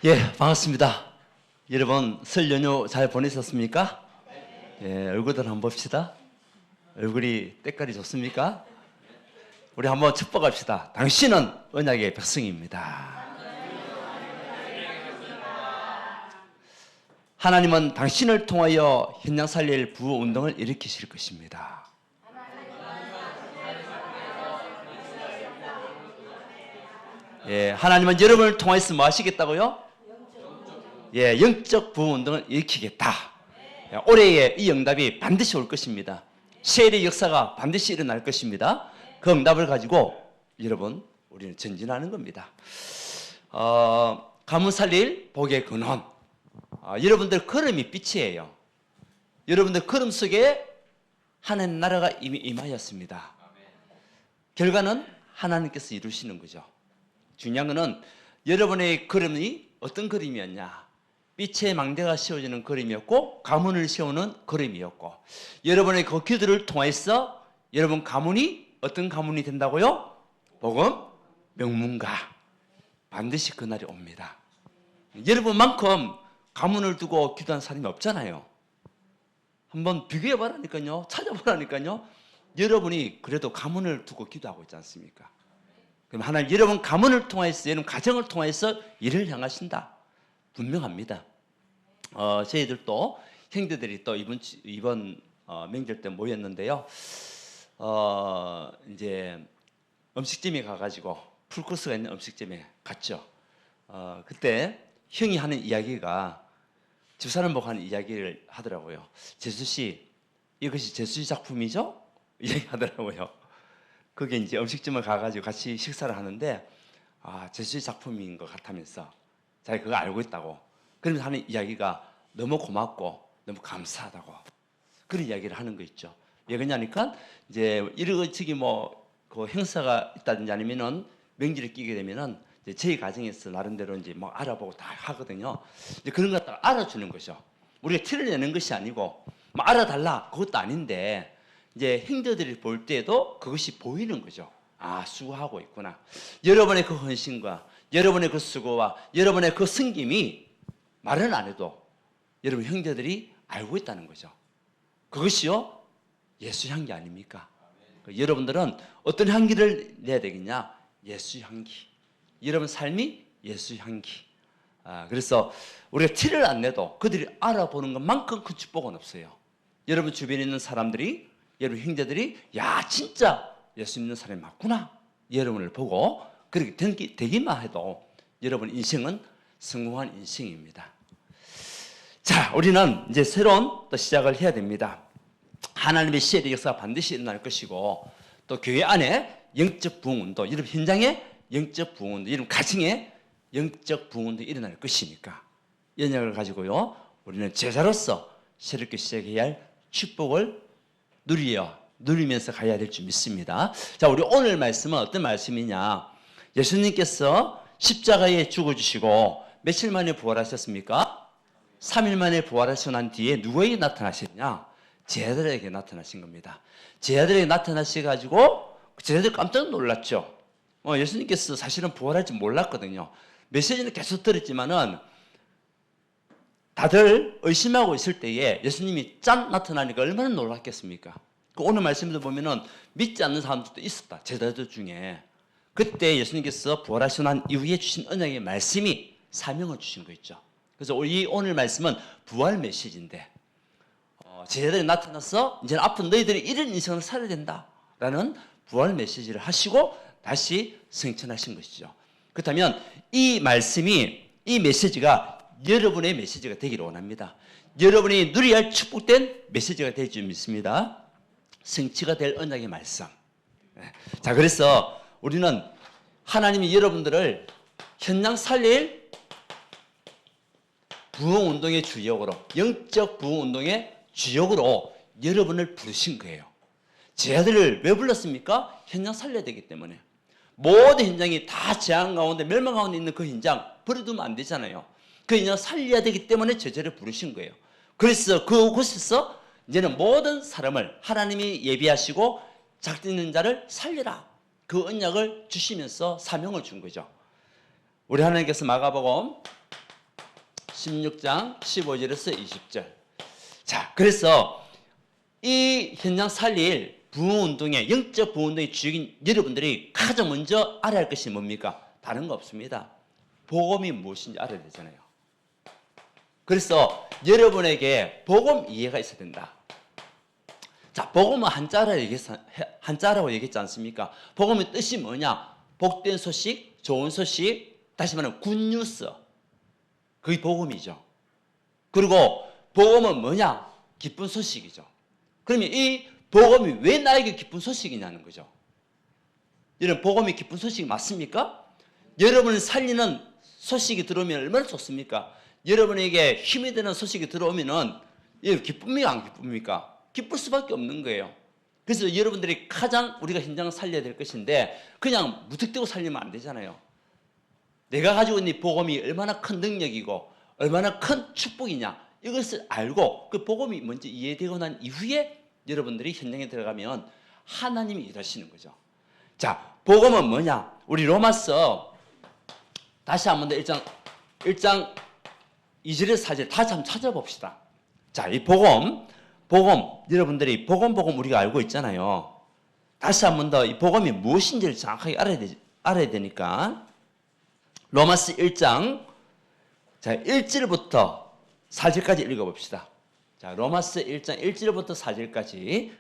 예, 반갑습니다. 여러분 설 연휴 잘 보내셨습니까? 예, 얼굴들 한번 봅시다. 얼굴이 때깔이 좋습니까? 우리 한번 축복합시다. 당신은 언약의 백성입니다. 하나님은 당신을 통하여 현장 살릴 부흥 운동을 일으키실 것입니다. 예, 하나님은 여러분을 통해서 뭐 하시겠다고요? 예, 영적 부흥 운동을 일으키겠다. 예, 올해의 이 응답이 반드시 올 것입니다. 세례의 역사가 반드시 일어날 것입니다. 그 응답을 가지고 여러분 우리는 전진하는 겁니다. 가문 살릴 복의 근원. 여러분들 걸음이 빛이에요. 여러분들 걸음 속에 하나님 나라가 이미 임하였습니다. 결과는 하나님께서 이루시는 거죠. 중요한 것은 여러분의 걸음이 어떤 걸음이었냐. 빛의 망대가 씌워지는 걸음이었고 가문을 세우는 걸음이었고, 여러분의 그 기도를 통해서 여러분 가문이 어떤 가문이 된다고요? 복음 명문가. 반드시 그날이 옵니다. 여러분만큼 가문을 두고 기도한 사람이 없잖아요. 한번 비교해 보라니까요. 찾아보라니까요. 여러분이 그래도 가문을 두고 기도하고 있지 않습니까? 그럼 하나님 여러분 가문을 통해서, 여러분 가정을 통해서 일을 향하신다. 분명합니다. 저희들도 형제들이 또 이번 명절 때 모였는데요. 이제 음식점에 가가지고 풀코스가 있는 음식점에 갔죠. 그때 형이 하는 이야기가 집사람 보고 하는 이야기를 하더라고요. 재수 씨, 이것이 재수 씨 작품이죠? 이야기하더라고요. 그게 이제 음식점을 가가지고 같이 식사를 하는데, 재수 씨 작품인 것 같다면서 자기 그거 알고 있다고. 그러면서 하는 이야기가 너무 고맙고 너무 감사하다고, 그런 이야기를 하는 거 있죠. 왜 그러냐니까 이제 이러저기 그 행사가 있다든지 아니면은 명절에 끼게 되면은 이제 저희 가정에서 나름대로 이제 막 알아보고 다 하거든요. 이제 그런 것 갖다가 알아주는 거죠. 우리가 티를 내는 것이 아니고 뭐 알아달라 그것도 아닌데, 이제 형제들이 볼 때도 그것이 보이는 거죠. 수고하고 있구나. 여러분의 그 헌신과 여러분의 그 수고와 여러분의 그 섬김이 말은 안 해도 여러분 형제들이 알고 있다는 거죠. 그것이요 예수 향기 아닙니까? 여러분들은 어떤 향기를 내야 되겠냐? 예수 향기. 여러분 삶이 예수 향기. 그래서 우리가 티를 안 내도 그들이 알아보는 것만큼 큰 축복은 없어요. 여러분 주변에 있는 사람들이, 여러분 형제들이 야 진짜 예수 믿는 사람이 맞구나, 여러분을 보고 그렇게 되기만 해도 여러분 인생은 성공한 인생입니다. 자, 우리는 이제 새로운 또 시작을 해야 됩니다. 하나님의 시대의 역사가 반드시 일어날 것이고, 또 교회 안에 영적 부흥운동, 여러분 현장에 영적 부흥운동, 여러분 가정에 영적 부흥운동이 일어날 것이니까 연약을 가지고요 우리는 제자로서 새롭게 시작해야 할 축복을 누리면서 가야 될 줄 믿습니다. 자, 우리 오늘 말씀은 어떤 말씀이냐? 예수님께서 십자가에 죽어주시고 며칠 만에 부활하셨습니까? 3일 만에 부활하시고 난 뒤에 누구에게 나타나셨냐? 제자들에게 나타나신 겁니다. 제자들에게 나타나셔가지고 제자들 깜짝 놀랐죠. 예수님께서 사실은 부활할지 몰랐거든요. 메시지는 계속 들었지만은 다들 의심하고 있을 때에 예수님이 짠 나타나니까 얼마나 놀랐겠습니까? 오늘 말씀에도 보면은 믿지 않는 사람들도 있었다, 제자들 중에. 그때 예수님께서 부활하시고 난 이후에 주신 언약의 말씀이 사명을 주신 거 있죠. 그래서 이 오늘 말씀은 부활 메시지인데, 제자들이 나타나서 이제 앞으로 너희들이 이런 인생을 살아야 된다라는 부활 메시지를 하시고 다시 승천하신 것이죠. 그렇다면 이 말씀이, 이 메시지가 여러분의 메시지가 되기를 원합니다. 여러분이 누려야 할 축복된 메시지가 될 줄 믿습니다. 성취가 될 언약의 말씀. 자, 그래서 우리는 하나님이 여러분들을 현장 살릴 부흥운동의 주역으로, 영적 부흥운동의 주역으로 여러분을 부르신 거예요. 제자들을 왜 불렀습니까? 현장 살려야 되기 때문에. 모든 현장이 다 재앙 가운데, 멸망 가운데 있는 그 현장 버려두면 안 되잖아요. 그 현장 살려야 되기 때문에 제자를 부르신 거예요. 그래서 그곳에서 이제는 모든 사람을 하나님이 예비하시고 작정있는 자를 살리라, 그 언약을 주시면서 사명을 준 거죠. 우리 하나님께서 마가복음 16장 15절에서 20절. 자, 그래서 이 현장 살릴 부흥운동의 영적 부흥운동의 주역인 여러분들이 가장 먼저 알아야 할 것이 뭡니까? 다른 거 없습니다. 복음이 무엇인지 알아야 되잖아요. 그래서 여러분에게 복음 이해가 있어야 된다. 자, 복음은 한자라고 얘기했지 않습니까? 복음의 뜻이 뭐냐? 복된 소식, 좋은 소식, 다시 말하면 굿뉴스. 그게 복음이죠. 그리고 복음은 뭐냐? 기쁜 소식이죠. 그러면 이 복음이 왜 나에게 기쁜 소식이냐는 거죠. 여러분, 복음이 기쁜 소식이 맞습니까? 여러분을 살리는 소식이 들어오면 얼마나 좋습니까? 여러분에게 힘이 되는 소식이 들어오면은 기쁩니까? 안 기쁩니까? 기쁠 수밖에 없는 거예요. 그래서 여러분들이 가장 우리가 현장을 살려야 될 것인데 그냥 무턱대고 살리면 안 되잖아요. 내가 가지고 있는 복음이 얼마나 큰 능력이고 얼마나 큰 축복이냐 이것을 알고 그 복음이 먼저 이해되고 난 이후에 여러분들이 현장에 들어가면 하나님이 일하시는 거죠. 자, 복음은 뭐냐? 우리 로마서 다시 한 번 더 1장 2절에서 4절 다시 한번 찾아봅시다. 자, 이 복음 여러분들이 복음 우리가 알고 있잖아요. 다시 한 번 더 이 복음이 무엇인지를 정확하게 알아야 되니까 로마서 1장 자 1절부터 4절까지 읽어봅시다. 자, 로마서 1장 1절부터 4절까지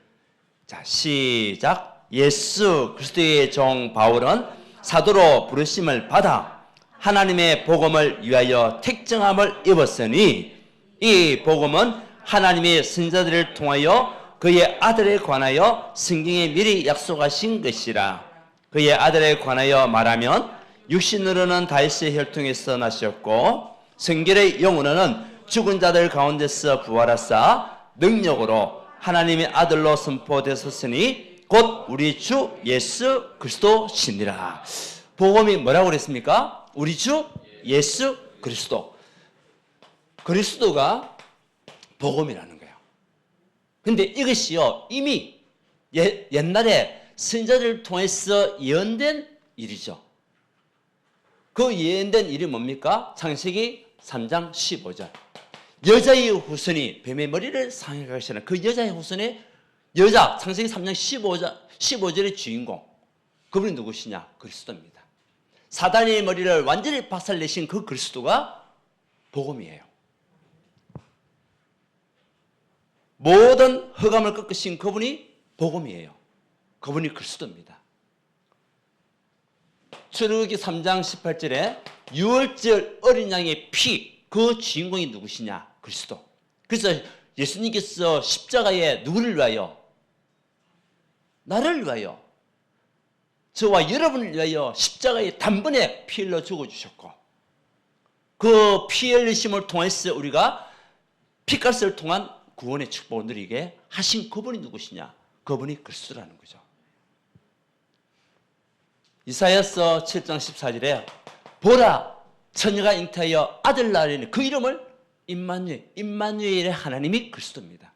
자 시작. 예수 그리스도의 종 바울은 사도로 부르심을 받아 하나님의 복음을 위하여 택정함을 입었으니 이 복음은 하나님의 선자들을 통하여 그의 아들에 관하여 성경에 미리 약속하신 것이라. 그의 아들에 관하여 말하면 육신으로는 다윗의 혈통에서 나셨고 성결의 영으로는 죽은 자들 가운데서 부활하사 능력으로 하나님의 아들로 선포되셨으니 곧 우리 주 예수 그리스도시니라. 복음이 뭐라고 그랬습니까? 우리 주 예수 그리스도. 그리스도가 복음이라는 거예요. 근데 이것이요 이미 옛날에 선자들을 통해서 예언된 일이죠. 그 예언된 일이 뭡니까? 창세기 3장 15절. 여자의 후손이 뱀의 머리를 상하게 하시는 그 여자의 후손의 여자 창세기 3장 15절의 주인공. 그분이 누구시냐? 그리스도입니다. 사단의 머리를 완전히 박살내신 그 그리스도가 복음이에요. 모든 흑암을 꺾으신 그분이 복음이에요. 그분이 그리스도입니다. 출애굽기 3장 18절에 유월절 어린 양의 피, 그 주인공이 누구시냐? 그리스도. 그래서 예수님께서 십자가에 누구를 위하여? 나를 위하여, 저와 여러분을 위하여 십자가에 단번에 피 흘려 죽어주셨고 그 피 흘리심을 통해서 우리가 피값을 통한 구원의 축복을 누리게 하신 그분이 누구시냐? 그분이 그리스도라는 거죠. 이사야서 7장 14절에 보라 처녀가 잉태하여 아들 낳으리니 그 이름을 임마누엘의 하나님이 그리스도입니다.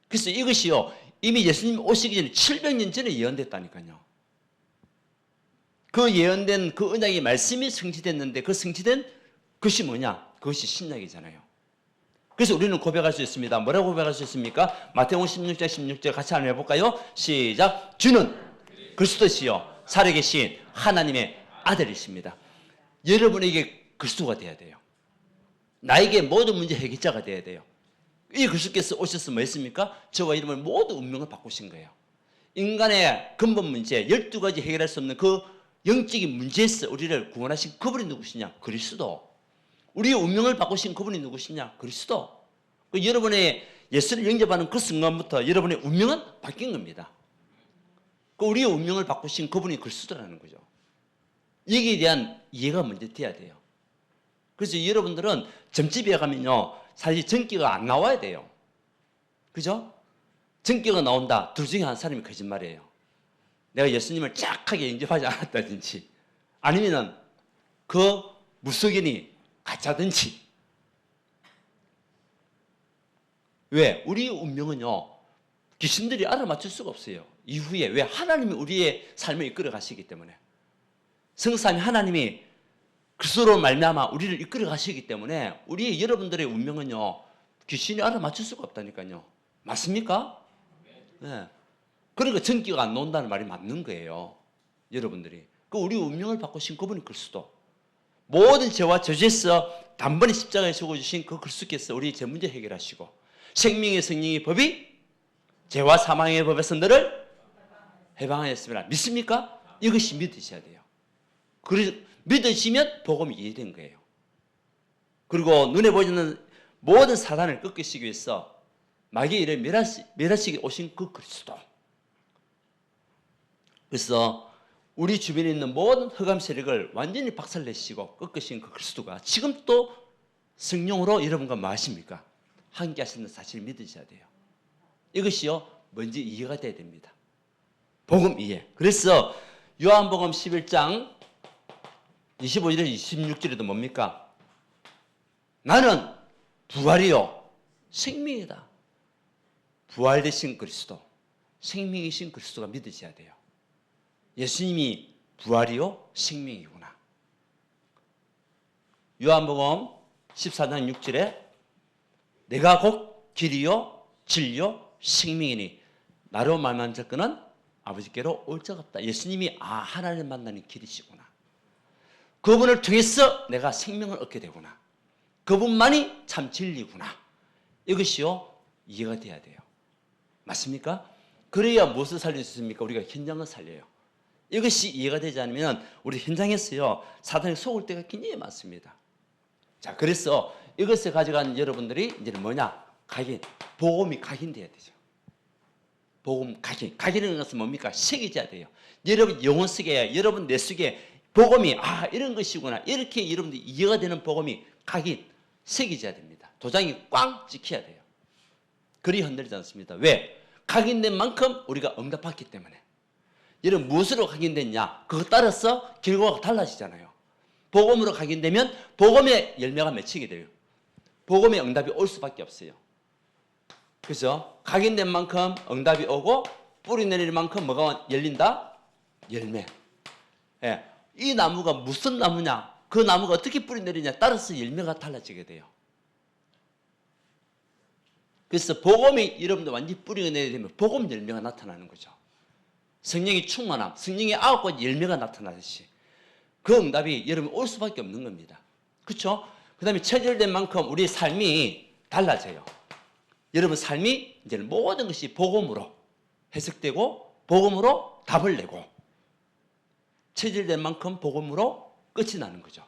그래서 이것이요 이미 예수님 오시기 전에 700년 전에 예언됐다니까요. 그 예언된 그 언약의 말씀이 성취됐는데 그 성취된 것이 뭐냐? 그것이 신약이잖아요. 그래서 우리는 고백할 수 있습니다. 뭐라고 고백할 수 있습니까? 마태복음 16장 16절 같이 한번 해볼까요? 시작. 주는 그리스도시요 살아계신 하나님의 아들이십니다. 여러분에게 그리스도가 돼야 돼요. 나에게 모든 문제 해결자가 돼야 돼요. 이 그리스도께서 오셔서 뭐 했습니까? 저와 여러분의 모든 운명을 바꾸신 거예요. 인간의 근본 문제 12가지 해결할 수 없는 그 영적인 문제에서 우리를 구원하신 그분이 누구시냐? 그리스도. 우리의 운명을 바꾸신 그분이 누구시냐? 그리스도. 여러분의 예수를 영접하는 그 순간부터 여러분의 운명은 바뀐 겁니다. 우리의 운명을 바꾸신 그분이 그리스도라는 거죠. 여기에 대한 이해가 먼저 돼야 돼요. 그래서 여러분들은 점집에 가면요 사실 전기가 안 나와야 돼요. 그죠? 전기가 나온다. 둘 중에 한 사람이 거짓말이에요. 내가 예수님을 짝하게 영접하지 않았다든지 아니면은 그 무속인이 가짜든지. 왜? 우리의 운명은요 귀신들이 알아맞힐 수가 없어요. 이후에 왜? 하나님이 우리의 삶을 이끌어 가시기 때문에. 성삼위 하나님이 그리스도로 말미암아 우리를 이끌어 가시기 때문에 우리 여러분들의 운명은요 귀신이 알아맞힐 수가 없다니까요. 맞습니까? 네. 그러니까 전기가 안 나온다는 말이 맞는 거예요. 여러분들이. 그 우리 운명을 바꾸신 그분이 그리스도. 모든 죄와 저주에서 단번에 십자가에 죽어주신 그 그리스도께서 우리 제 문제 해결하시고 생명의 성령의 법이 죄와 사망의 법에서 너를 해방하였습니다. 믿습니까? 이것이 믿으셔야 돼요. 그래서 믿으시면 복음이 이해된 거예요. 그리고 눈에 보이는 모든 사단을 꺾으시기 위해서 마귀의 일을 멸하시기 오신 그 그리스도. 그래서 우리 주변에 있는 모든 흑암 세력을 완전히 박살내시고 꺾으신 그 그리스도가 지금 또 성령으로 여러분과 뭐 하십니까? 함께 하시는 사실을 믿으셔야 돼요. 이것이요 먼저 이해가 돼야 됩니다. 복음 이해. 그래서 요한복음 11장 25절에서 26절에도 뭡니까? 나는 부활이요 생명이다. 부활되신 그리스도, 생명이신 그리스도가 믿으셔야 돼요. 예수님이 부활이요 생명이구나. 요한복음 14장 6절에 내가 곧 길이요 진리요 생명이니 나로 말만 듣거는 아버지께로 올 자가 없다. 예수님이 하나님 만나는 길이시구나. 그분을 통해서 내가 생명을 얻게 되구나. 그분만이 참 진리구나. 이것이요 이해가 돼야 돼요. 맞습니까? 그래야 무엇을 살릴 수 있습니까? 우리가 현장을 살려요. 이것이 이해가 되지 않으면 우리 현장에서요 사단이 속을 때가 굉장히 많습니다. 자, 그래서 이것을 가져간 여러분들이 이제 뭐냐? 복음이 각인돼야 되죠. 복음 각인이라는 것은 뭡니까? 새겨져야 돼요. 여러분 영혼 속에, 여러분 내 속에 복음이 이런 것이구나. 이렇게 여러분들이 이해가 되는 복음이 새겨져야 됩니다. 도장이 꽝 찍혀야 돼요. 그리 흔들리지 않습니다. 왜? 각인된 만큼 우리가 응답받기 때문에. 여러분 무엇으로 각인됐냐? 그거 따라서 결과가 달라지잖아요. 복음으로 각인되면 복음의 열매가 맺히게 돼요. 복음의 응답이 올 수밖에 없어요. 그래서 각인된 만큼 응답이 오고 뿌리 내릴 만큼 뭐가 열린다? 열매. 예. 이 나무가 무슨 나무냐? 그 나무가 어떻게 뿌리 내리냐? 따라서 열매가 달라지게 돼요. 그래서 복음이 여러분들 완전히 뿌리가 내리게 되면 복음 열매가 나타나는 거죠. 성령의 충만함, 성령의 9가지 열매가 나타나듯이 그 응답이 여러분 올 수밖에 없는 겁니다. 그렇죠? 그 다음에 체질된 만큼 우리의 삶이 달라져요. 여러분 삶이 이제 모든 것이 복음으로 해석되고 복음으로 답을 내고 체질된 만큼 복음으로 끝이 나는 거죠.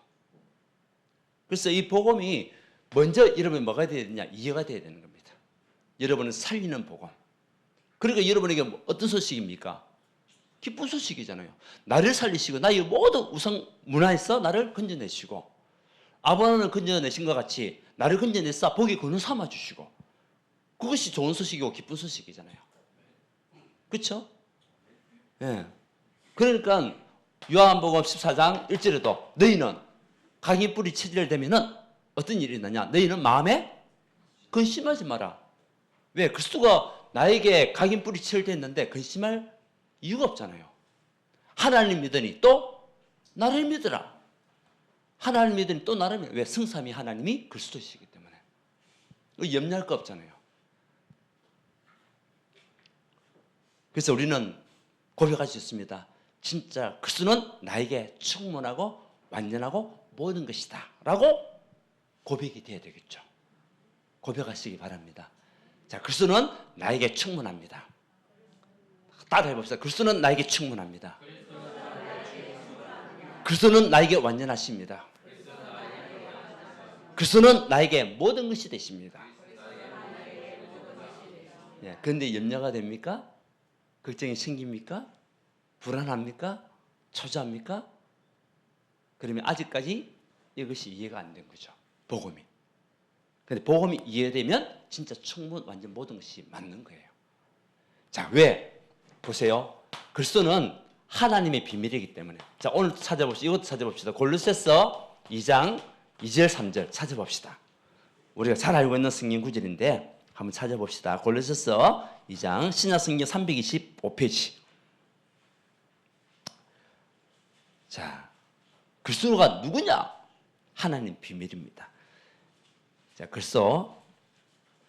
그래서 이 복음이 먼저 여러분이 뭐가 돼야 되냐? 이해가 돼야 되는 겁니다. 여러분은 살리는 복음. 그러니까 여러분에게 어떤 소식입니까? 기쁜 소식이잖아요. 나를 살리시고 나의 모든 우상 문화에서 나를 건져내시고 아브라함을 건져내신 것 같이 나를 건져내서 복이 근원 삼아주시고 그것이 좋은 소식이고 기쁜 소식이잖아요. 그렇죠? 예. 그러니까 요한복음 14장 1절에도 너희는 각인 뿌리 체질되면은 어떤 일이 있느냐? 너희는 마음에 근심하지 마라. 왜? 그리스도가 나에게 각인 뿌리 체질됐는데 근심할 이유가 없잖아요. 하나님 믿으니 또 나를 믿으라. 하나님 믿으니 또 나를 믿으라. 왜? 성삼위 하나님이 그리스도시기 때문에. 염려할 거 없잖아요. 그래서 우리는 고백할 수 있습니다. 진짜 그리스도는 나에게 충분하고 완전하고 모든 것이다 라고 고백이 돼야 되겠죠. 고백하시기 바랍니다. 자, 그리스도는 나에게 충분합니다. 따라해 봅시다. 그리스도는 나에게 충분합니다. 그리스도는 나에게 완전하십니다. 그리스도는 나에게 모든 것이 되십니다. 예, 그런데 염려가 됩니까? 걱정이 생깁니까? 불안합니까? 초조합니까? 그러면 아직까지 이것이 이해가 안 된 거죠. 복음이. 근데 복음이 이해되면 진짜 충분 완전 모든 것이 맞는 거예요. 자, 왜? 보세요. 그리스도는 하나님의 비밀이기 때문에. 자, 오늘 찾아봅시다. 이것도 찾아봅시다. 골로새서 2장 2절 3절 찾아봅시다. 우리가 잘 알고 있는 성경 구절인데 한번 찾아봅시다. 골로새서 2장 신약 성경 325페이지. 자, 그리스도가 누구냐? 하나님 비밀입니다. 자, 글써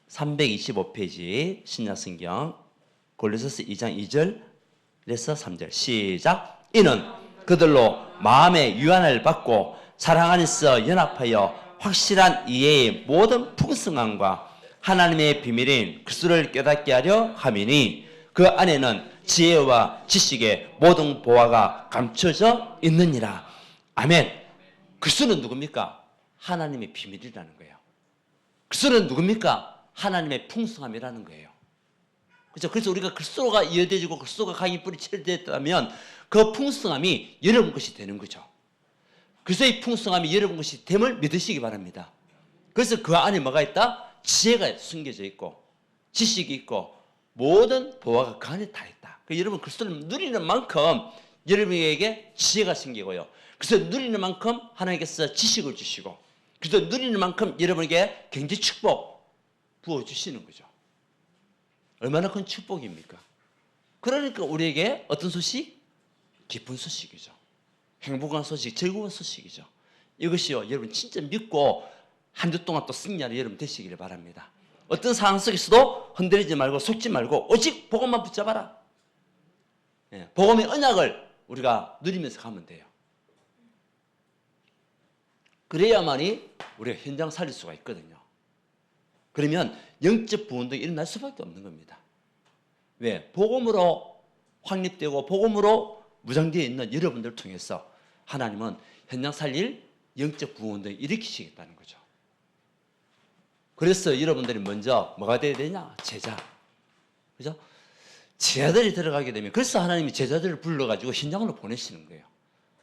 325페이지 신약성경 골로새서 2장 2절에서 3절 시작. 이는 그들로 마음의 유한을 받고 사랑 안에서 연합하여 확실한 이해의 모든 풍성함과 하나님의 비밀인 그리스도를 깨닫게 하려 함이니 그 안에는 지혜와 지식의 모든 보화가 감춰져 있느니라. 아멘. 그리스도는 누굽니까? 하나님의 비밀이라는 거예요. 그리스도는 누굽니까? 하나님의 풍성함이라는 거예요. 그렇죠? 그래서 우리가 그리스도가 이어되지고 그리스도가 강이 뿌리쳐졌다면 그 풍성함이 여러분 것이 되는 거죠. 그리스도의 풍성함이 여러분 것이 됨을 믿으시기 바랍니다. 그래서 그 안에 뭐가 있다? 지혜가 숨겨져 있고 지식이 있고 모든 보화가 그 안에 다 있다. 여러분 그리스도를 누리는 만큼 여러분에게 지혜가 생기고요. 그래서 누리는 만큼 하나님께서 지식을 주시고 그래서 누리는 만큼 여러분에게 경제 축복 부어주시는 거죠. 얼마나 큰 축복입니까? 그러니까 우리에게 어떤 소식? 기쁜 소식이죠. 행복한 소식, 즐거운 소식이죠. 이것이요, 여러분 진짜 믿고 한 주 동안 또 승리하는 여러분 되시기를 바랍니다. 어떤 상황 속에서도 흔들리지 말고 속지 말고 오직 복음만 붙잡아라. 예, 복음의 언약을 우리가 누리면서 가면 돼요. 그래야만이 우리가 현장 살릴 수가 있거든요. 그러면 영적 부흥도 일어날 수밖에 없는 겁니다. 왜? 복음으로 확립되고 복음으로 무장되어 있는 여러분들을 통해서 하나님은 현장 살릴 영적 부흥을 일으키시겠다는 거죠. 그래서 여러분들이 먼저 뭐가 돼야 되냐? 제자. 그죠? 제자들이 들어가게 되면 그래서 하나님이 제자들을 불러가지고 현장으로 보내시는 거예요.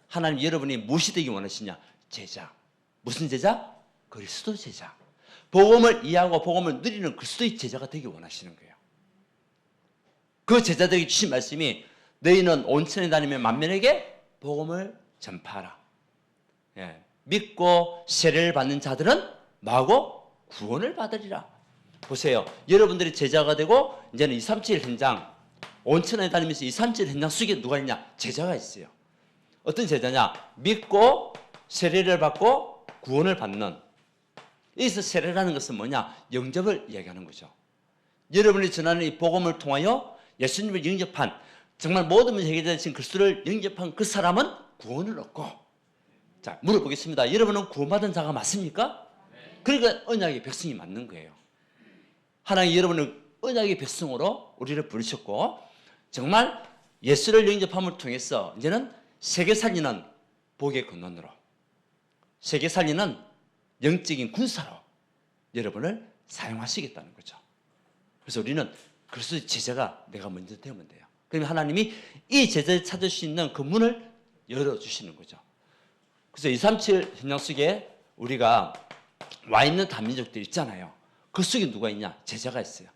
하나님 여러분이 무엇이 되기 원하시냐? 제자. 무슨 제자? 그리스도 제자. 복음을 이해하고 복음을 누리는 그리스도의 제자가 되기 원하시는 거예요. 그 제자들에게 주신 말씀이 너희는 온천에 다니며 만민에게 복음을 전파하라. 예. 믿고 세례를 받는 자들은 뭐하고? 구원을 받으리라. 보세요. 여러분들이 제자가 되고 이제는 237 현장 온천에 다니면서 237 현장 속에 누가 있냐? 제자가 있어요. 어떤 제자냐? 믿고 세례를 받고 구원을 받는. 여기서 세례라는 것은 뭐냐? 영접을 이야기하는 거죠. 여러분이 전하는 이 복음을 통하여 예수님을 영접한 정말 모든 문제 해결되신 그리스도를 영접한 그 사람은 구원을 얻고. 자, 물어보겠습니다. 여러분은 구원받은 자가 맞습니까? 그러니까 언약의 백성이 맞는 거예요. 하나님 여러분을 언약의 백성으로 우리를 부르셨고 정말 예수를 영접함을 통해서 이제는 세계 살리는 복의 근원으로 세계 살리는 영적인 군사로 여러분을 사용하시겠다는 거죠. 그래서 우리는 그리스도의 제자가 내가 먼저 되면 돼요. 그러면 하나님이 이 제자를 찾을 수 있는 그 문을 열어주시는 거죠. 그래서 237 현장 속에 우리가 와 있는 다민족들 있잖아요. 그 속에 누가 있냐? 제자가 있어요.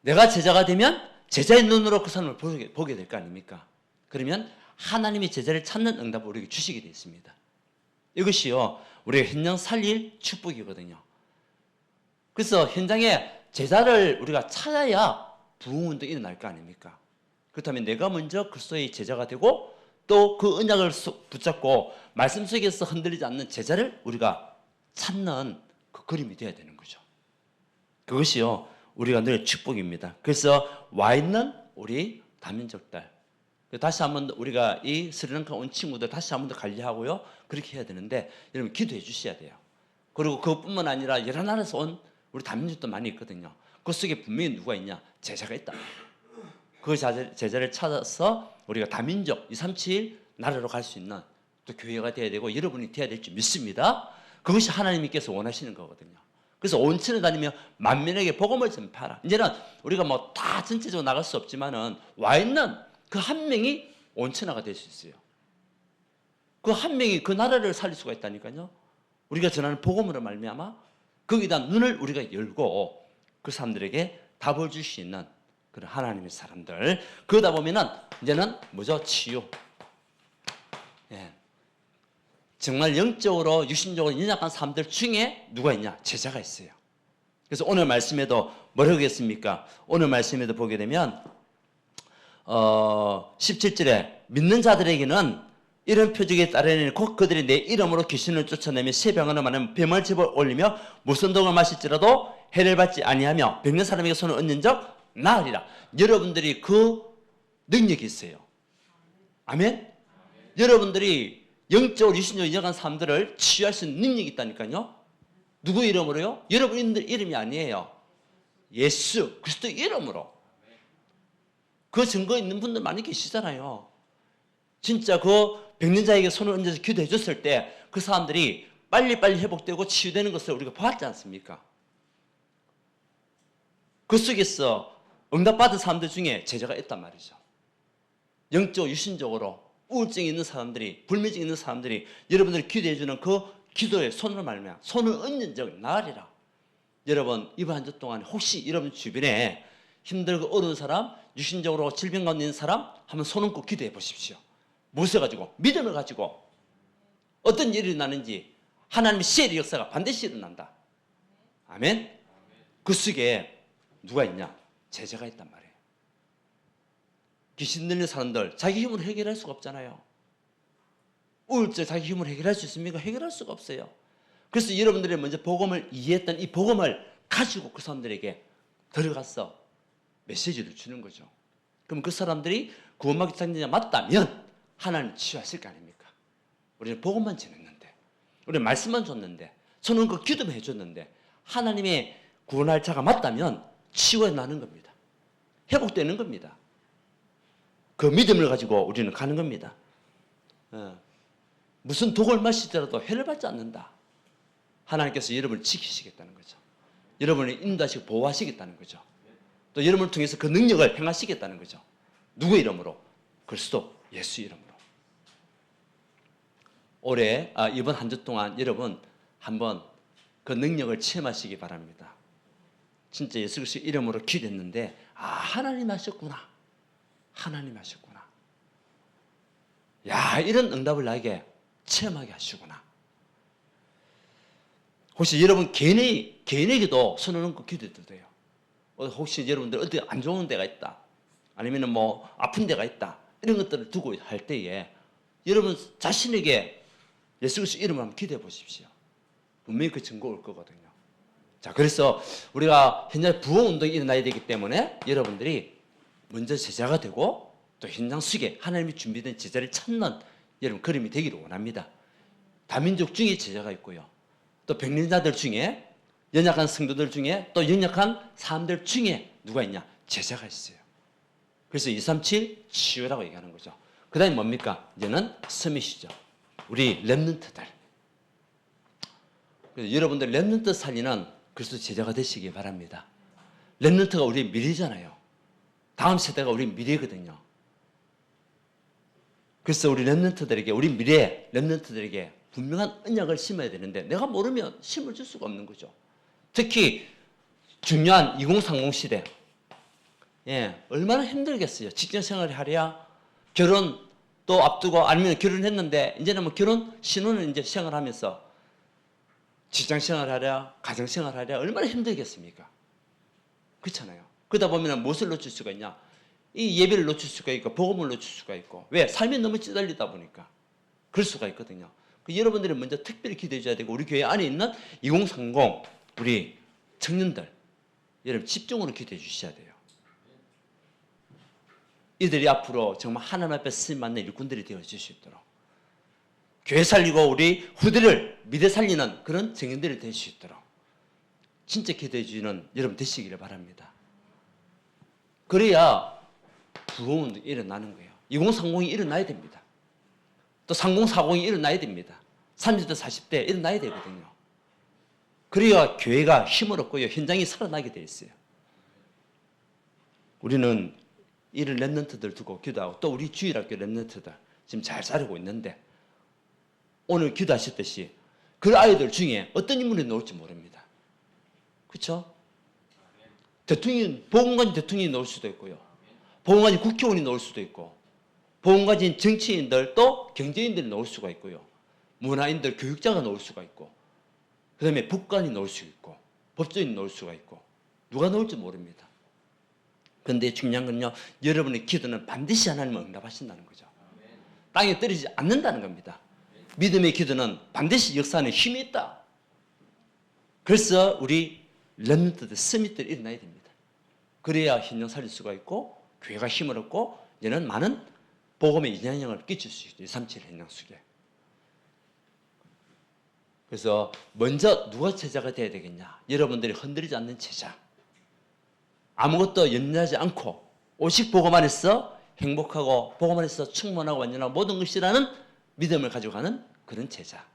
내가 제자가 되면 제자의 눈으로 그 사람을 보게 될 거 아닙니까? 그러면 하나님이 제자를 찾는 응답을 우리에게 주시게 되어 있습니다. 이것이요, 우리가 현장 살릴 축복이거든요. 그래서 현장에 제자를 우리가 찾아야 부흥운동이 일어날 거 아닙니까? 그렇다면 내가 먼저 그리스도의 제자가 되고 또 그 언약을 붙잡고 말씀 속에서 흔들리지 않는 제자를 우리가 찾는 그 그림이 되어야 되는 거죠. 그것이요, 우리가 늘 축복입니다. 그래서 와 있는 우리 다민족들 다시 한번 우리가 이 스리랑카 온 친구들 다시 한번 더 관리하고요. 그렇게 해야 되는데 여러분 기도해 주셔야 돼요. 그리고 그것뿐만 아니라 여러 나라에서 온 우리 다민족도 많이 있거든요. 그 속에 분명히 누가 있냐? 제자가 있다. 그 제자를 찾아서 우리가 다민족 237 나라로 갈 수 있는 또 교회가 돼야 되고 여러분이 돼야 될 줄 믿습니다. 그것이 하나님께서 원하시는 거거든요. 그래서 온천에 다니며 만민에게 복음을 전파하라. 이제는 우리가 뭐 다 전체적으로 나갈 수 없지만은 와 있는 그 한 명이 온천화가 될 수 있어요. 그 한 명이 그 나라를 살릴 수가 있다니까요. 우리가 전하는 복음으로 말미암아 거기다 눈을 우리가 열고 그 사람들에게 답을 줄 수 있는 그런 하나님의 사람들. 그러다 보면은 이제는 뭐죠? 치유. 예. 정말 영적으로 육신적으로 연약한 사람들 중에 누가 있냐? 제자가 있어요. 그래서 오늘 말씀에도 뭐라고 했습니까? 오늘 말씀에도 보게 되면 17절에 믿는 자들에게는 이런 표적에 따르니 곧 그들이 내 이름으로 귀신을 쫓아내며 새 병원을 많은 뱀을 집어 올리며 무슨 독을 마실지라도 해를 받지 아니하며 병든 사람에게 손을 얹는 적 나으리라. 여러분들이 그 능력이 있어요. 아멘? 여러분들이 영적으로 유신적으로 인정한 사람들을 치유할 수 있는 능력이 있다니까요. 누구 이름으로요? 여러분들 이름이 아니에요. 예수 그리스도 이름으로. 그 증거 있는 분들 많이 계시잖아요. 진짜 그 병든 자에게 손을 얹어서 기도해 줬을 때 그 사람들이 빨리빨리 회복되고 치유되는 것을 우리가 봤지 않습니까? 그 속에서 응답받은 사람들 중에 제자가 있단 말이죠. 영적 유신적으로 우울증이 있는 사람들이, 불면증이 있는 사람들이 여러분들이 기도해 주는 그 기도의 손으로 말미암아 손을 얹는 적 나으리라. 여러분 이번 한 주 동안 혹시 여러분 주변에 힘들고 어려운 사람, 유신적으로 질병 가운데 있는 사람 한번 손 얹고 기도해 보십시오. 무엇을 가지고? 믿음을 가지고 어떤 일이 일어나는지 하나님의 시혜의 역사가 반드시 일어난다. 아멘? 그 속에 누가 있냐? 제자가 있단 말이에요. 귀신 들린 사람들 자기 힘으로 해결할 수가 없잖아요. 우울증 자기 힘으로 해결할 수 있습니까? 해결할 수가 없어요. 그래서 여러분들이 먼저 복음을 이해했던 이 복음을 가지고 그 사람들에게 들어가서 메시지를 주는 거죠. 그럼 그 사람들이 구원받기 작정자 맞다면 하나님 치유하실 거 아닙니까? 우리는 복음만 전했는데, 우리는 말씀만 줬는데, 저는 그 기도만 해줬는데 하나님의 구원할 자가 맞다면 치유가 나는 겁니다. 회복되는 겁니다. 그 믿음을 가지고 우리는 가는 겁니다. 무슨 독을 마시더라도 해를 받지 않는다. 하나님께서 여러분을 지키시겠다는 거죠. 여러분을 인도하시고 보호하시겠다는 거죠. 또 여러분을 통해서 그 능력을 행하시겠다는 거죠. 누구 이름으로? 그리스도 예수 이름으로. 올해 이번 한 주 동안 여러분 한번 그 능력을 체험하시기 바랍니다. 진짜 예수 그리스도 이름으로 기도했는데 하나님 하셨구나. 하나님 하셨구나. 야, 이런 응답을 나에게 체험하게 하시구나. 혹시 여러분 개인에게도 손을 얹고 기도해도 돼요. 혹시 여러분들 어디 안 좋은 데가 있다. 아니면 뭐 아픈 데가 있다. 이런 것들을 두고 할 때에 여러분 자신에게 예수 그리스도 이름으로 한번 기도해 보십시오. 분명히 그 증거 올 거거든요. 자, 그래서 우리가 현재 부흥 운동이 일어나야 되기 때문에 여러분들이 먼저 제자가 되고 또 현장 속에 하나님이 준비된 제자를 찾는 여러분 그림이 되기를 원합니다. 다민족 중에 제자가 있고요. 또 백린자들 중에 연약한 성도들 중에 또 연약한 사람들 중에 누가 있냐? 제자가 있어요. 그래서 237 치유라고 얘기하는 거죠. 그 다음에 뭡니까? 이제는 서밋이죠. 우리 렘넌트들. 그래서 여러분들 렘넌트 살리는 그리스도 제자가 되시기 바랍니다. 렘넌트가 우리의 미래잖아요. 다음 세대가 우리 미래거든요. 그래서 우리 렘넌트들에게, 우리 미래 렘넌트들에게 분명한 언약을 심어야 되는데 내가 모르면 심어줄 수가 없는 거죠. 특히 중요한 2030 시대. 얼마나 힘들겠어요. 직장 생활을 하랴, 결혼 또 앞두고 아니면 결혼했는데 이제는 뭐 결혼 신혼을 이제 생활하면서 직장 생활하랴, 가정 생활하랴 얼마나 힘들겠습니까? 그렇잖아요. 그러다 보면 무엇을 놓칠 수가 있냐? 이 예배를 놓칠 수가 있고 복음을 놓칠 수가 있고 왜? 삶이 너무 찌달리다 보니까 그럴 수가 있거든요. 여러분들이 먼저 특별히 기도해 줘야 되고 우리 교회 안에 있는 2030 우리 청년들 여러분 집중으로 기도해 주셔야 돼요. 이들이 앞으로 정말 하나님 앞에 쓰임 받는 일꾼들이 되어질 수 있도록 교회 살리고 우리 후대를 미래 살리는 그런 청년들이 될 수 있도록 진짜 기도해 주는 여러분 되시기를 바랍니다. 그래야 부흥은 일어나는 거예요. 2030이 일어나야 됩니다. 또 3040이 일어나야 됩니다. 30대 40대 일어나야 되거든요. 그래야 교회가 힘을 얻고요. 현장이 살아나게 돼 있어요. 우리는 이런 렘넌트들 두고 기도하고 또 우리 주일학교 렘넌트들 지금 잘 자르고 있는데 오늘 기도하셨듯이 그 아이들 중에 어떤 인물이 나올지 모릅니다. 그렇죠? 대통령, 보험가진 대통령이 나올 수도 있고요. 보험가진 국회의원이 나올 수도 있고 보험가진 정치인들 또 경제인들이 나올 수가 있고요. 문화인들, 교육자가 나올 수가 있고 그 다음에 법관이 나올 수 있고 법조인이 나올 수가 있고 누가 나올지 모릅니다. 그런데 중요한 건요. 여러분의 기도는 반드시 하나님을 응답하신다는 거죠. 땅에 떨어지지 않는다는 겁니다. 믿음의 기도는 반드시 역사하는 힘이 있다. 그래서 우리 렘넌트들, 스밋들이 일어나야 됩니다. 그래야 현장 살릴 수가 있고 교회가 힘을 얻고 이제는 많은 복음의 영향을 끼칠 수 있죠. 237 현장 속에. 그래서 먼저 누가 제자가 돼야 되겠냐? 여러분들이 흔들리지 않는 제자. 아무것도 염려하지 않고 오직 복음 안에서 행복하고 복음 안에서 충만하고 완전한 모든 것이라는 믿음을 가지고 가는 그런 제자.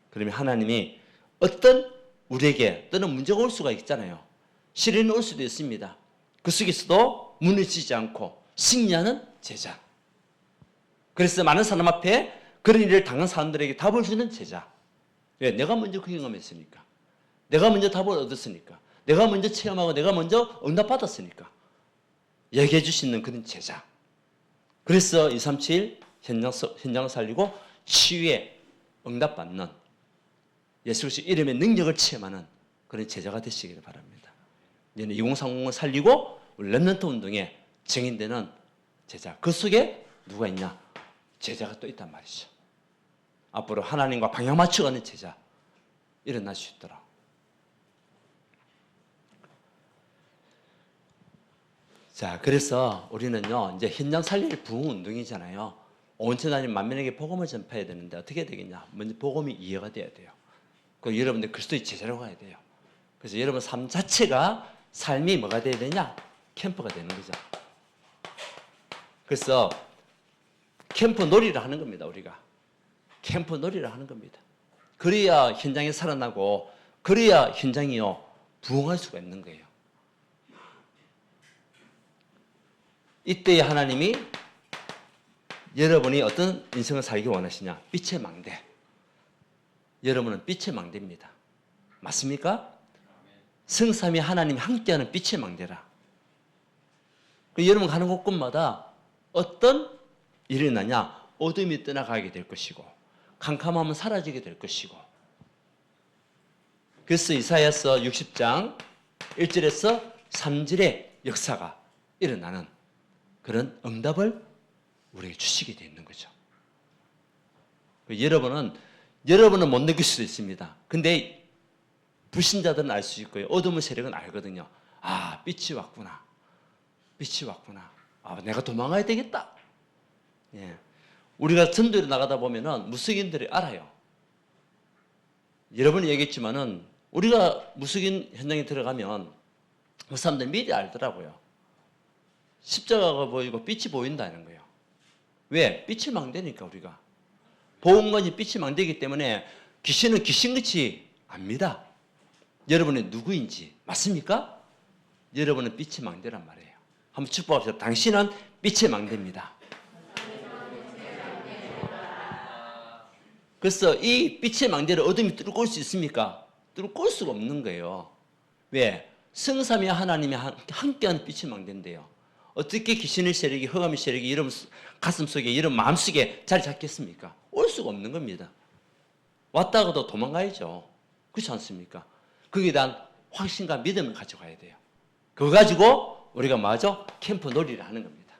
그러면 하나님이 어떤 우리에게 또는 문제가 올 수가 있잖아요. 시련이 올 수도 있습니다. 그 속에서도 무너지지 않고 승리하는 제자. 그래서 많은 사람 앞에 그런 일을 당한 사람들에게 답을 주는 제자. 왜? 내가 먼저 그 경험했으니까. 내가 먼저 답을 얻었으니까. 내가 먼저 체험하고 내가 먼저 응답받았으니까. 얘기해 줄 수 있는 그런 제자. 그래서 237 현장을 살리고 치유에 응답받는 예수 그리스도의 이름의 능력을 체험하는 그런 제자가 되시기를 바랍니다. 이제는 2030을 살리고 렘넌트 운동에 증인되는 제자. 그 속에 누가 있냐? 제자가 또 있단 말이죠. 앞으로 하나님과 방향 맞춰가는 제자 일어날 수 있도록. 자, 그래서 우리는요, 이제 현장 살릴 부흥 운동이잖아요. 온천 다니면 만민에게 복음을 전파해야 되는데 어떻게 해야 되겠냐? 먼저 복음이 이해가 돼야 돼요. 그리고 여러분들 그리스도의 제자로 가야 돼요. 그래서 여러분 삶 자체가 삶이 뭐가 돼야 되냐? 캠프가 되는 거죠. 그래서 캠프 놀이를 하는 겁니다, 우리가. 캠프 놀이를 하는 겁니다. 그래야 현장이 살아나고 그래야 현장이요 부흥할 수가 있는 거예요. 이때 하나님이 여러분이 어떤 인생을 살기 원하시냐? 빛의 망대. 여러분은 빛의 망대입니다. 맞습니까? 성삼위 하나님이 함께하는 빛의 망대라. 여러분 가는 곳곳마다 어떤 일이 일어나냐? 어둠이 떠나가게 될 것이고 캄캄함은 사라지게 될 것이고. 그래서 이사야서 60장 1절에서 3절의 역사가 일어나는 그런 응답을 우리에게 주시게 되어 있는 거죠. 여러분은 못 느낄 수도 있습니다. 근데 불신자들은 알 수 있고요. 어둠의 세력은 알거든요. 아, 빛이 왔구나. 빛이 왔구나. 아, 내가 도망가야 되겠다. 예. 우리가 전도를 나가다 보면은 무속인들이 알아요. 여러분이 얘기했지만은 우리가 무속인 현장에 들어가면 그 사람들 미리 알더라고요. 십자가가 보이고 빛이 보인다는 거예요. 왜? 빛을 망대니까 우리가. 보험관이 빛이 망대이기 때문에 귀신은 귀신같이 압니다. 여러분이 누구인지. 맞습니까? 여러분은 빛의 망대란 말이에요. 한번 축복합시다. 당신은 빛의 망대입니다. 그래서 이 빛의 망대를 어둠이 뚫고 올 수 있습니까? 뚫고 올 수가 없는 거예요. 왜? 성삼위 하나님이 함께하는 빛의 망대인데요. 어떻게 귀신의 세력이, 흑암의 세력이 여러분 가슴 속에, 여러분 마음 속에 자리 잡겠습니까? 올 수가 없는 겁니다. 왔다가도 도망가야죠. 그렇지 않습니까? 거기에 대한 확신과 믿음을 가져가야 돼요. 그거 가지고 우리가 뭐하죠? 캠프 놀이를 하는 겁니다.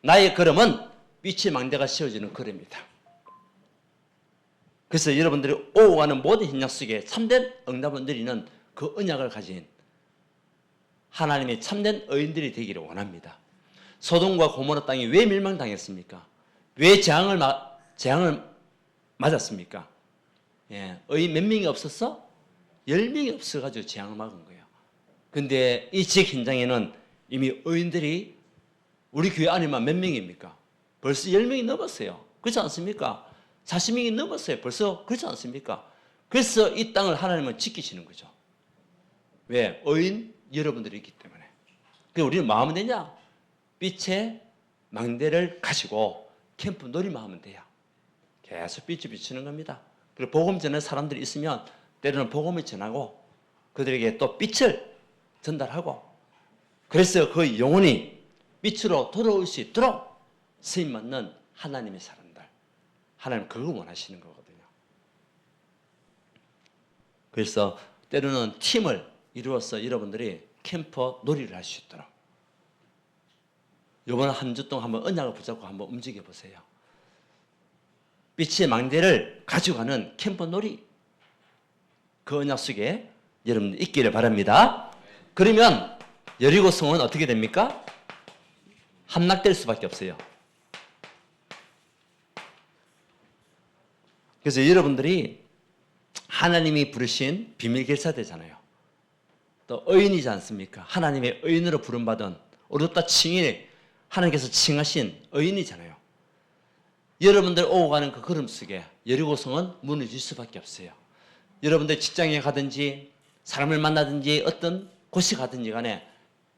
나의 걸음은 빛의 망대가 씌워지는 걸음이다. 그래서 여러분들이 오고 가는 모든 현장 속에 참된 응답을 누리는 그 언약을 가진 하나님의 참된 의인들이 되기를 원합니다. 소돔과 고모라 땅이 왜 멸망당했습니까? 왜 재앙을 맞았습니까? 예, 의인 몇 명이 없었어? 10명이 없어가지고 재앙을 막은 거예요. 근데 이 지역 현장에는 이미 의인들이 우리 교회 안에만 몇 명입니까? 벌써 10명이 넘었어요. 그렇지 않습니까? 40명이 넘었어요. 벌써 그렇지 않습니까? 그래서 이 땅을 하나님은 지키시는 거죠. 왜? 의인 여러분들이 있기 때문에. 그래서 우리는 마음은 되냐? 빛의 망대를 가지고 캠프 놀이만 하면 돼요. 계속 빛이 비치는 겁니다. 그리고 복음 전하는 사람들이 있으면 때로는 복음을 전하고 그들에게 또 빛을 전달하고 그래서 그 영혼이 빛으로 돌아올 수 있도록 쓰임 받는 하나님의 사람들. 하나님 그거 원하시는 거거든요. 그래서 때로는 팀을 이루어서 여러분들이 캠프 놀이를 할 수 있도록 이번 한 주 동안 한번 언약을 붙잡고 한번 움직여 보세요. 빛의 망대를 가져가는 캠프 놀이, 그 언약 속에 여러분 있기를 바랍니다. 그러면 여리고성은 어떻게 됩니까? 함락될 수밖에 없어요. 그래서 여러분들이 하나님이 부르신 비밀 결사되잖아요. 또 의인이지 않습니까? 하나님의 의인으로 부름받은 어렵다 칭의 하나님께서 칭하신 의인이잖아요. 여러분들 오고 가는 그 걸음 속에 여리고성은 무너질 수밖에 없어요. 여러분들 직장에 가든지 사람을 만나든지 어떤 곳에 가든지 간에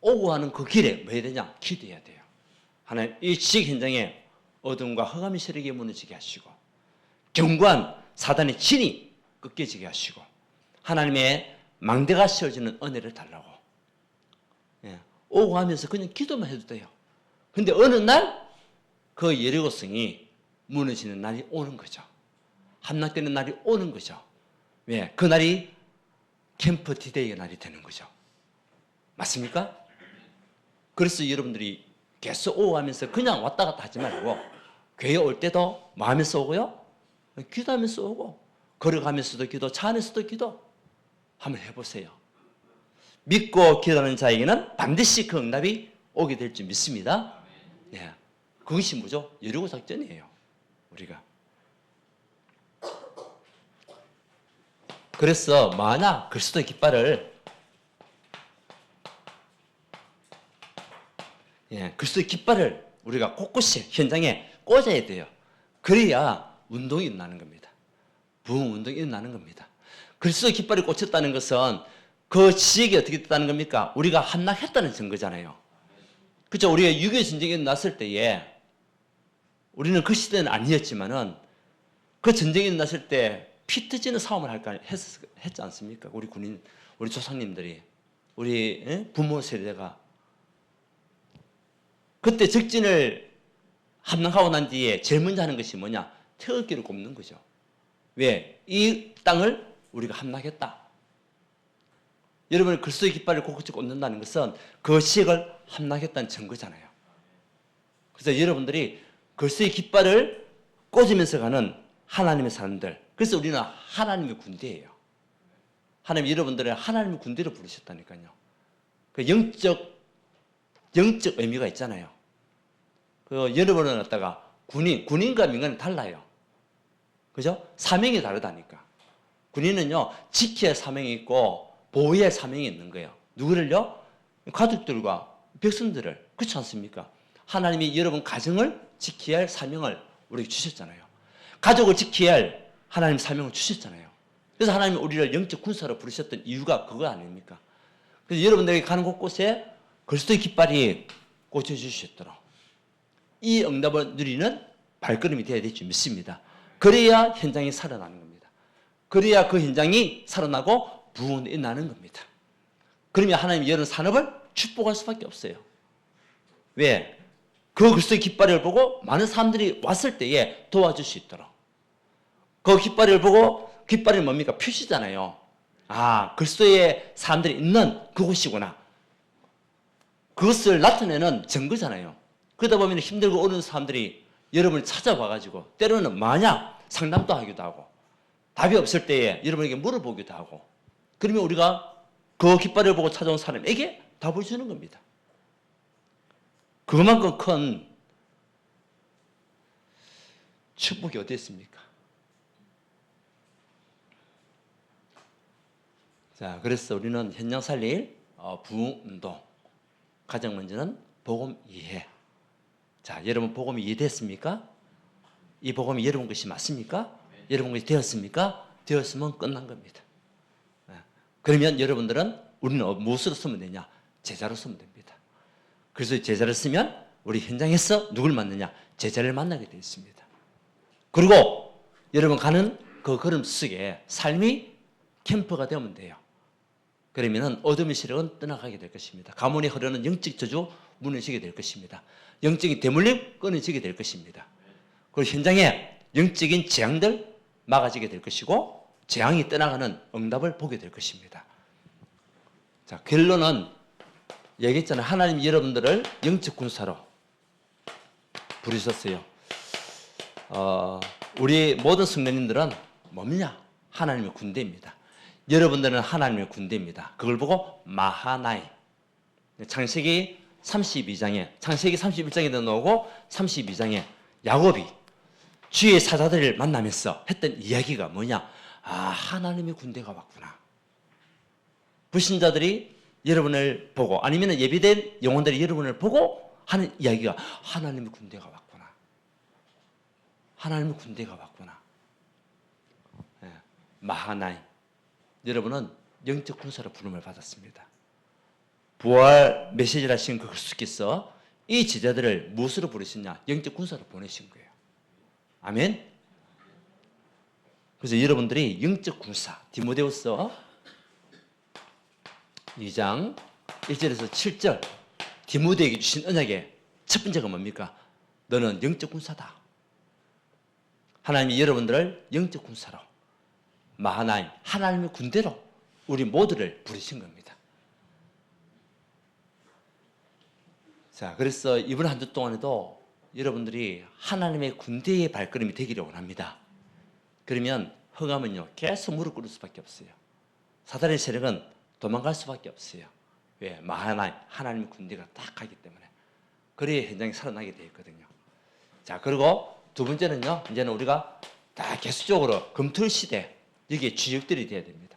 오고 가는 그 길에 뭐 해야 되냐? 기도해야 돼요. 하나님 이 지식 현장에 어둠과 흑암이 세력이 무너지게 하시고 견고한 사단의 진이 꺾여지게 하시고 하나님의 망대가 씌워지는 은혜를 달라고. 예. 오고 가면서 그냥 기도만 해도 돼요. 근데 어느 날 그 여리고성이 무너지는 날이 오는 거죠. 함락되는 날이 오는 거죠. 왜? 그 날이 캠프 디데이의 날이 되는 거죠. 맞습니까? 그래서 여러분들이 계속 오고 가면서 그냥 왔다 갔다 하지 말고 교회 올 때도 마음에서 오고요. 기도하면서 오고 걸어가면서도 기도, 차 안에서도 기도 한번 해보세요. 믿고 기도하는 자에게는 반드시 그 응답이 오게 될 줄 믿습니다. 예. 그것이 뭐죠? 여리고 작전이에요. 우리가. 그래서 만약 그리스도의 깃발을 그리스도의 깃발을 우리가 곳곳에 현장에 꽂아야 돼요. 그래야 운동이 일어나는 겁니다. 부흥 운동이 일어나는 겁니다. 그리스도의 깃발이 꽂혔다는 것은 그 지역이 어떻게 됐다는 겁니까? 우리가 함락했다는 증거잖아요. 그렇죠? 우리가 6.25 전쟁이 일어났을 때에 우리는 그 시대는 아니었지만은 그 전쟁이 일어났을 때 피 터지는 싸움을 했지 않습니까? 우리 군인, 우리 조상님들이, 우리 부모 세대가 그때 적진을 함락하고 난 뒤에 제일 먼저 하는 것이 뭐냐? 태극기를 꼽는 거죠. 왜? 이 땅을 우리가 함락했다. 여러분 그리스도의 깃발을 곳곳에 꽂는다는 것은 그 지역을 함락했다는 증거잖아요. 그래서 여러분들이 그리스도의 깃발을 꽂으면서 가는 하나님의 사람들, 그래서 우리는 하나님의 군대예요. 하나님 여러분들은 하나님의 군대로 부르셨다니까요. 그 영적 의미가 있잖아요. 그 여러분은 갖다가 군인과 민간은 달라요. 그죠? 사명이 다르다니까. 군인은요, 지켜야 할 사명이 있고, 보호해야 할 사명이 있는 거예요. 누구를요? 가족들과 백성들을. 그렇지 않습니까? 하나님이 여러분 가정을 지켜야 할 사명을 우리에게 주셨잖아요. 가족을 지켜야 할 하나님 사명을 주셨잖아요. 그래서 하나님이 우리를 영적 군사로 부르셨던 이유가 그거 아닙니까? 그래서 여러분들에게 가는 곳곳에 그리스도의 깃발이 꽂혀주셨도록 이 응답을 누리는 발걸음이 되어야 될 줄 믿습니다. 그래야 현장이 살아나는 겁니다. 그래야 그 현장이 살아나고 부흥이 일어나는 겁니다. 그러면 하나님이 여러 산업을 축복할 수밖에 없어요. 왜? 그 그리스도의 깃발을 보고 많은 사람들이 왔을 때에 도와줄 수 있도록. 그 깃발을 보고, 깃발이 뭡니까? 표시잖아요. 아, 그리스도의 사람들이 있는 그곳이구나. 그것을 나타내는 증거잖아요. 그러다 보면 힘들고 어려운 사람들이 여러분을 찾아와가지고 때로는 만약 상담도 하기도 하고 답이 없을 때에 여러분에게 물어보기도 하고 그러면 우리가 그 깃발을 보고 찾아온 사람에게 답을 주는 겁니다. 그만큼 큰 축복이 어디 있습니까? 자, 그래서 우리는 현장 살릴 부흥 운동. 가장 먼저는 복음 이해. 자, 여러분 복음이 이해됐습니까? 이 복음이 여러분 것이 맞습니까? 여러분 것이 되었습니까? 되었으면 끝난 겁니다. 그러면 여러분들은 우리는 무엇으로 쓰면 되냐? 제자로 쓰면 됩니다. 그래서 제자를 쓰면 우리 현장에서 누굴 만나냐? 제자를 만나게 되어 있습니다. 그리고 여러분 가는 그 걸음 속에 삶이 캠프가 되면 돼요. 그러면 어둠의 세력은 떠나가게 될 것입니다. 가문이 흐르는 영적 저주 무너지게 될 것입니다. 영적인 대물림 끊어지게 될 것입니다. 그리고 현장에 영적인 재앙들 막아지게 될 것이고 재앙이 떠나가는 응답을 보게 될 것입니다. 자, 결론은 얘기했잖아요. 하나님 여러분들을 영적 군사로 부르셨어요. 우리 모든 성도님들은 뭡니냐? 하나님의 군대입니다. 여러분들은 하나님의 군대입니다. 그걸 보고 마하나임. 창세기 32장에, 창세기 31장에도 나오고 32장에 야곱이 주의 사자들을 만나면서 했던 이야기가 뭐냐? 하나님의 군대가 왔구나. 불신자들이 여러분을 보고 아니면 예비된 영혼들이 여러분을 보고 하는 이야기가 하나님의 군대가 왔구나. 하나님의 군대가 왔구나. 마하나임. 여러분은 영적 군사로 부름을 받았습니다. 부활 메시지를 하신 그 그리스도께서 이 제자들을 무엇으로 부르시냐? 영적 군사로 보내신 거예요. 아멘. 그래서 여러분들이 영적 군사, 디모데후서 2장 1절에서 7절 디모데에게 주신 언약의 첫 번째가 뭡니까? 너는 영적 군사다. 하나님이 여러분들을 영적 군사로 마하나임, 하나님의 군대로 우리 모두를 부르신 겁니다. 자, 그래서 이번 한 주 동안에도 여러분들이 하나님의 군대의 발걸음이 되기를 원합니다. 그러면 흥하면요 계속 무릎 꿇을 수밖에 없어요. 사단의 세력은 도망갈 수밖에 없어요. 왜? 마하나임, 하나님의 군대가 딱 하기 때문에. 그래야 현장이 살아나게 되어 있거든요. 자, 그리고 두 번째는요, 이제는 우리가 다 계속적으로 금토일 시대, 여기에 주역들이 되어야 됩니다.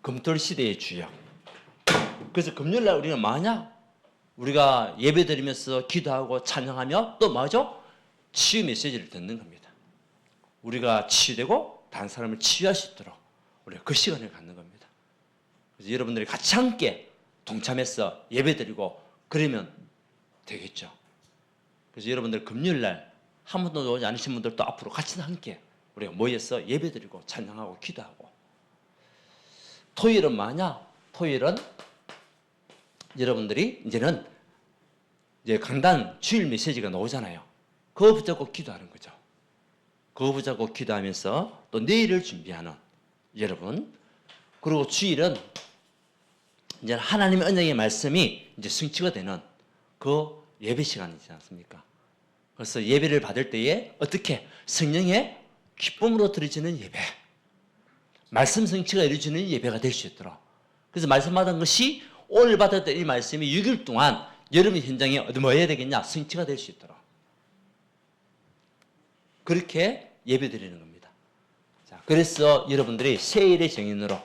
금토일 시대의 주역. 그래서 금요일날 우리는 뭐하냐? 우리가 예배 드리면서 기도하고 찬양하며 또 뭐죠? 치유 메시지를 듣는 겁니다. 우리가 치유되고 다른 사람을 치유할 수 있도록 우리가 그 시간을 갖는 겁니다. 그래서 여러분들이 같이 함께 동참해서 예배 드리고 그러면 되겠죠. 그래서 여러분들 금요일날 한 번도 오지 않으신 분들도 앞으로 같이 함께 우리가 모여서 예배 드리고 찬양하고 기도하고. 토요일은 뭐냐? 토요일은 여러분들이 이제는 이제 강단 주일 메시지가 나오잖아요. 그거 붙잡고 기도하는 거죠. 그거 붙잡고 기도하면서 또 내일을 준비하는 여러분. 그리고 주일은 이제 하나님의 언약의 말씀이 이제 성취가 되는 그 예배 시간이지 않습니까? 그래서 예배를 받을 때에 어떻게 성령의 기쁨으로 드려지는 예배, 말씀 성취가 이루어지는 예배가 될 수 있도록. 그래서 말씀 받은 것이 오늘 받았던 이 말씀이 6일 동안 여러분 현장에 뭐 해야 되겠냐? 성취가 될 수 있도록. 그렇게 예배 드리는 겁니다. 자, 그래서 여러분들이 세일의 정인으로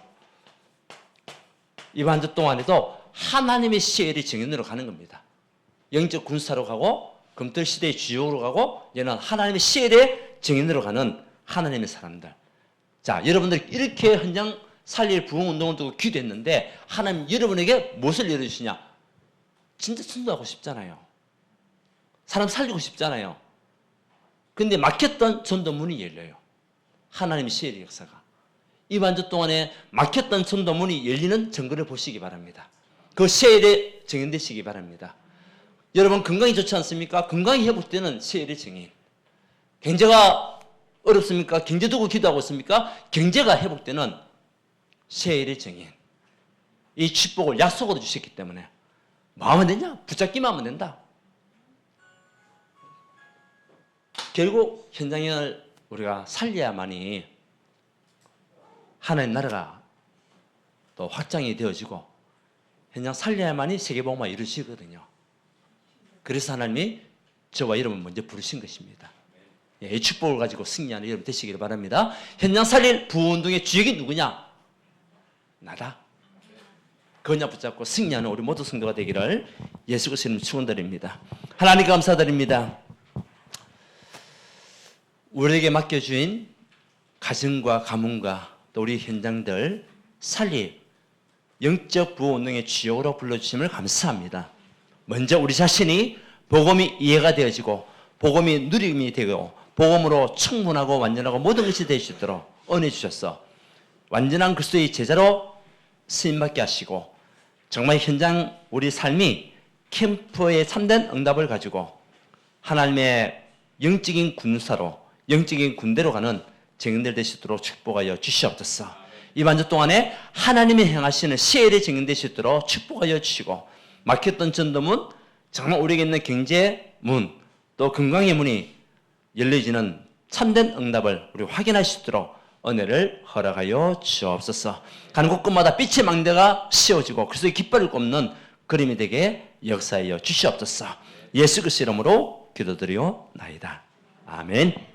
이번 한 주 동안에도 하나님의 세일의 정인으로 가는 겁니다. 영적 군사로 가고 금토일 시대의 주역으로 가고 얘는 하나님의 세일의 정인으로 가는 하나님의 사람들. 자, 여러분들이 이렇게 현장 살릴 부흥 운동을 두고 기도했는데 하나님 여러분에게 무엇을 열어주시냐? 진짜 순도하고 싶잖아요. 사람 살리고 싶잖아요. 근데 막혔던 전도문이 열려요. 하나님의 시혜의 역사가. 이번 주 동안에 막혔던 전도문이 열리는 증거를 보시기 바랍니다. 그 시혜에 증인되시기 바랍니다. 여러분 건강이 좋지 않습니까? 건강이 회복되는 시혜의 증인. 경제가 어렵습니까? 경제 두고 기도하고 있습니까? 경제가 회복되는 세일의 증인. 이 축복을 약속으로 주셨기 때문에 뭐 하면 되냐? 붙잡기만 하면 된다. 결국 현장을 우리가 살려야만이 하나님 나라가 또 확장이 되어지고 현장 살려야만이 세계복음화 이루어지거든요. 그래서 하나님이 저와 여러분 먼저 부르신 것입니다. 이 축복을 가지고 승리하는 여러분 되시기를 바랍니다. 현장 살릴 부흥운동의 주역이 누구냐? 나다. 그 언약 붙잡고 승리하는 우리 모두 성도가 되기를 예수 그리스도님 축원드립니다. 하나님 감사드립니다. 우리에게 맡겨주신 가정과 가문과 또 우리 현장들 살릴 영적 부흥운동의 주역으로 불러주심을 감사합니다. 먼저 우리 자신이 복음이 이해가 되어지고 복음이 누림이 되고 복음으로 충분하고 완전하고 모든 것이 될 수 있도록 은혜 주셨어. 완전한 그리스도의 제자로 쓰임받게 하시고 정말 현장 우리 삶이 캠프의 참된 응답을 가지고 하나님의 영적인 군사로 영적인 군대로 가는 증인들 되시도록 축복하여 주시옵소서. 이번 주 동안에 하나님이 행하시는 시엘의 증인 되시도록 축복하여 주시고 막혔던 전도문 정말 우리에게 있는 경제 문, 또 건강의 문이 열려지는 참된 응답을 우리 확인할 수 있도록 은혜를 허락하여 주옵소서. 가는 곳곳마다 빛의 망대가 씌워지고 그리스도의 깃발을 꼽는 그림이 되게 역사하여 주시옵소서. 예수 그리스도 이름으로 기도드리옵나이다. 아멘.